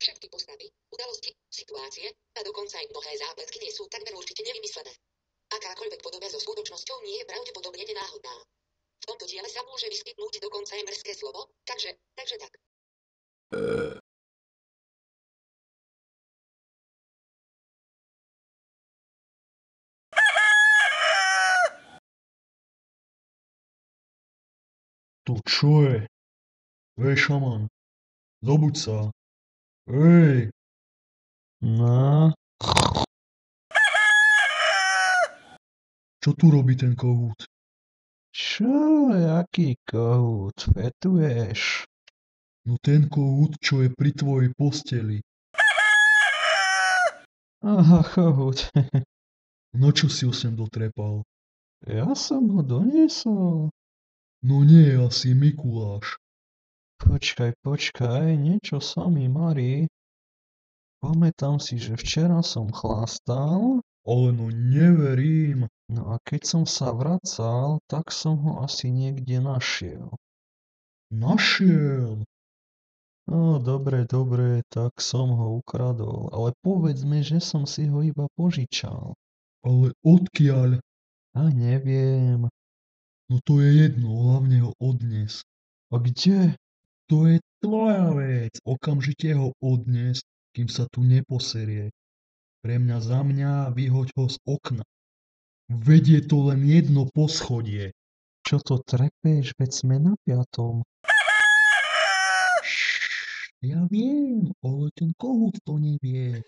Všetky postavy, udalosti, situácie a dokonca aj mnohé zápletky nie sú takmer určite nevymyslené. Akákoľvek podoba so skutočnosťou nie je pravdepodobne nenáhodná. V tomto diele sa môže vyskytnúť dokonca aj mrzké slovo, takže tak. To čo je? Šaman, zobuď sa. Ej! No? Čo tu robí ten kohút? Čo? Jaký kohút? Fetuješ? No ten kohút, čo je pri tvojej posteli. Aha, kohút. No čo si ho sem dotrepal? Ja som ho doniesol. No nie, asi Mikuláš. Počkaj, niečo sa mi marí. Pamätám si, že včera som chlastal. Ale no neverím. No a keď som sa vracal, tak som ho asi niekde našiel. Našiel? No dobre, tak som ho ukradol. Ale povedz mi, že som si ho iba požičal. Ale odkiaľ? A neviem. No to je jedno, hlavne ho odnes. A kde? To je tvoja vec. Okamžite ho odnes, kým sa tu neposerie. Pre mňa za mňa vyhoď ho z okna. Vedie to len jedno poschodie. Čo to trepeš, veď sme na 5. Ja viem, ale ten kohút to nevie.